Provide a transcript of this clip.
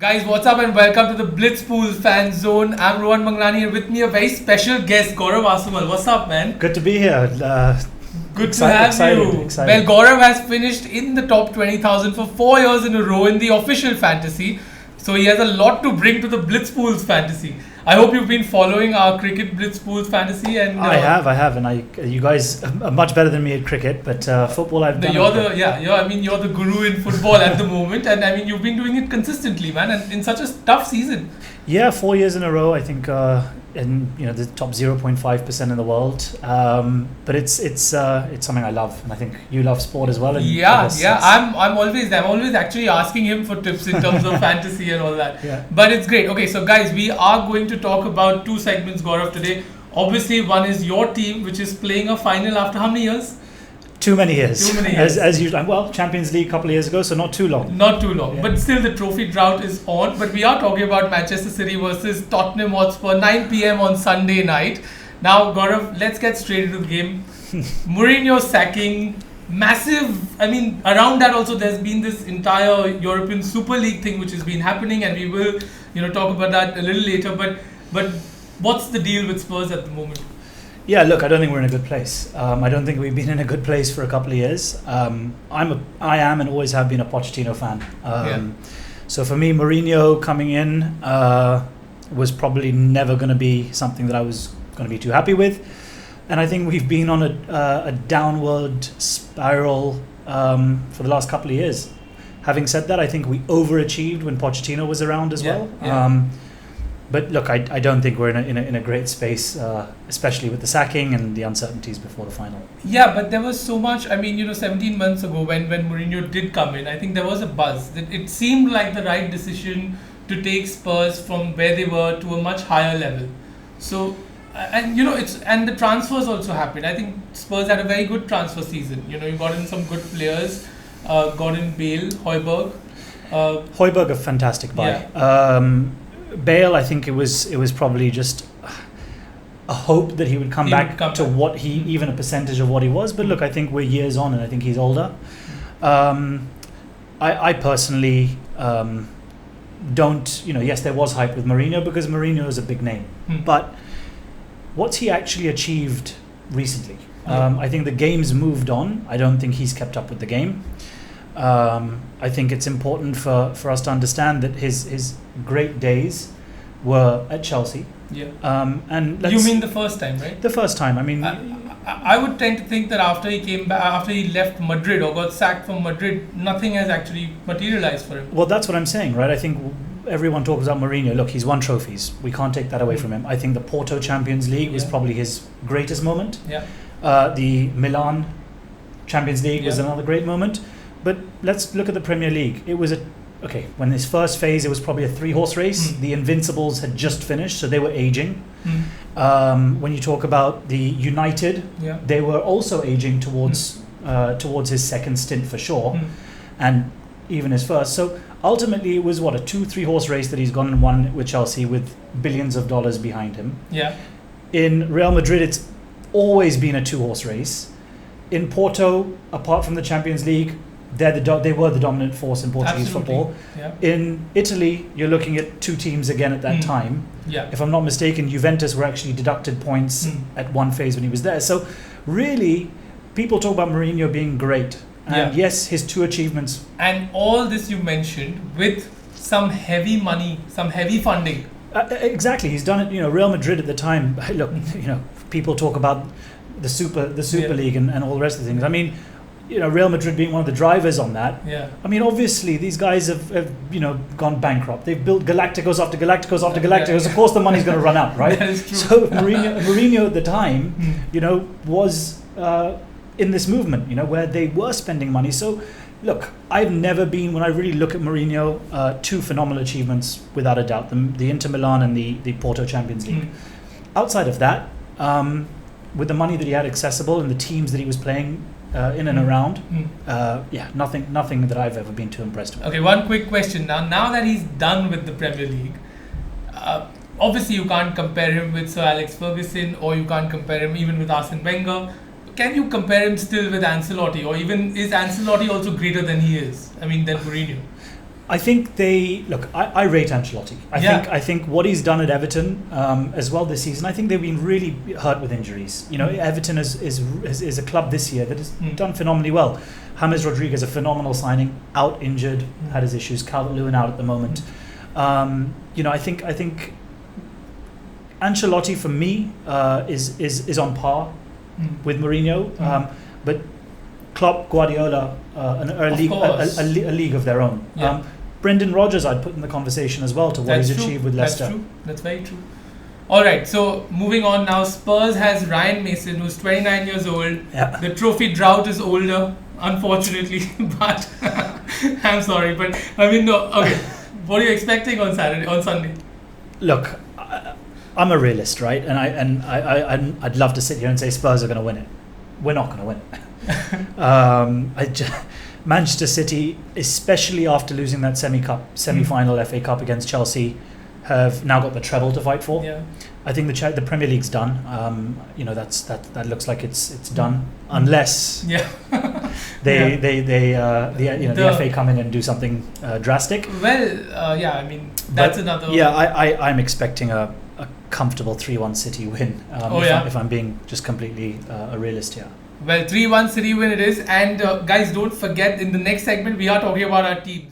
Guys, what's up and welcome to the Blitzpool Fan Zone. I'm Rohan Manglani and with me a very special guest, Gaurav Asumal. What's up, man? Good to be here. Good to have you. Excited. Well, Gaurav has finished in the top 20,000 for 4 years in a row in the official fantasy. So he has a lot to bring to the Blitzpools fantasy. I hope you've been following our cricket Blitzpools fantasy. And I have, and you guys are much better than me at cricket, but football I've done. You're the guru in football at the moment, and I mean you've been doing it consistently, man, and in such a tough season. Yeah, 4 years in a row. I think in the top 0.5% in the world. But it's something I love, and I think you love sport as well. And I'm always actually asking him for tips in terms of fantasy and all that. Yeah. But it's great. Okay, so guys, we are going to talk about two segments, Gaurav, today. Obviously, one is your team, which is playing a final after how many years? Too many years. As usual. Well, Champions League a couple of years ago, so not too long. Yeah. But still the trophy drought is on. But we are talking about Manchester City versus Tottenham Hotspur, 9 p.m. on Sunday night. Now, Gaurav, let's get straight into the game. Mourinho sacking, massive. I mean, around that also there's been this entire European Super League thing which has been happening, and we will, talk about that a little later. But what's the deal with Spurs at the moment? Yeah, look, I don't think we're in a good place. I don't think we've been in a good place for a couple of years. I am and always have been a Pochettino fan. So for me, Mourinho coming in was probably never going to be something that I was going to be too happy with. And I think we've been on a downward spiral for the last couple of years. Having said that, I think we overachieved when Pochettino was around as well. But look, I don't think we're in a great space, especially with the sacking and the uncertainties before the final. Yeah, but there was so much. I mean, 17 months ago when Mourinho did come in, I think there was a buzz. That it seemed like the right decision to take Spurs from where they were to a much higher level. So, and the transfers also happened. I think Spurs had a very good transfer season. You got in some good players, got in Bale, Højbjerg. Højbjerg, a fantastic buy. Yeah. Bale, I think it was probably just a hope that he would come back to what even a percentage of what he was. But look, I think we're years on, and I think he's older. I personally don't. Yes, there was hype with Mourinho because Mourinho is a big name. But what's he actually achieved recently? I think the game's moved on. I don't think he's kept up with the game. I think it's important for us to understand that his great days were at Chelsea. Yeah. And you mean the first time, right? The first time. I mean, I would tend to think that after he came back, after he left Madrid or got sacked from Madrid, nothing has actually materialized for him. Well, that's what I'm saying, right? I think everyone talks about Mourinho. Look, he's won trophies. We can't take that away from him. I think the Porto Champions League was probably his greatest moment. Yeah. The Milan Champions League was another great moment. But let's look at the Premier League. It was when his first phase, it was probably a 3-horse race. The Invincibles had just finished, so they were aging. When you talk about the United, they were also aging towards his second stint for sure, and even his first. So ultimately, it was a 2-3-horse race that he's gone and won with Chelsea with billions of dollars behind him. Yeah. In Real Madrid, it's always been a 2-horse race. In Porto, apart from the Champions League, they were the dominant force in Portuguese football. Yeah. In Italy, you're looking at two teams again at that time. Yeah. If I'm not mistaken, Juventus were actually deducted points at one phase when he was there. So really, people talk about Mourinho being great. And yes, his 2 achievements. And all this you mentioned with some heavy money, some heavy funding. Exactly. He's done it, Real Madrid at the time. Look, people talk about the Super League and all the rest of the things. I mean, Real Madrid being one of the drivers on that. Yeah. I mean, obviously, these guys have gone bankrupt. They've built Galacticos after Galacticos after Galacticos. Of course, the money's going to run out, right? That is true. So Mourinho at the time, was in this movement, where they were spending money. So, look, I've never been, when I really look at Mourinho, 2 phenomenal achievements without a doubt: the Inter Milan and the Porto Champions League. Outside of that, with the money that he had accessible and the teams that he was playing in and around, nothing that I've ever been too impressed with. Okay, one quick question now that he's done with the Premier League, obviously you can't compare him with Sir Alex Ferguson, or you can't compare him even with Arsene Wenger. Can you compare him still with Ancelotti, or even is Ancelotti also greater than he is? I mean, than Mourinho? I think I rate Ancelotti. I think what he's done at Everton as well this season. I think they've been really hurt with injuries. You know, Everton is a club this year that has done phenomenally well. James Rodriguez, a phenomenal signing, out injured, had his issues. Calvert-Lewin out at the moment. You know, I think Ancelotti for me is on par with Mourinho, but Klopp, Guardiola, a league of their own. Brendan Rodgers I'd put in the conversation as well to what he's achieved with Leicester. That's true. That's very true. All right, so moving on now. Spurs has Ryan Mason, who's 29 years old. Yeah. The trophy drought is older, unfortunately, but I'm sorry, but I mean, no. Okay, what are you expecting on Sunday? Look, I'm a realist, right? And I'd love to sit here and say Spurs are going to win it. We're not going to win it. Manchester City, especially after losing that semi-final FA Cup against Chelsea, have now got the treble to fight for. Yeah. I think the Premier League's done. You know, that looks like it's done unless the FA come in and do something drastic. Well, I mean that's another. Yeah, I'm expecting a comfortable 3-1 City win. If I'm being just completely a realist here. Well, 3-1 City win it is. And guys, don't forget, in the next segment, we are talking about our teams.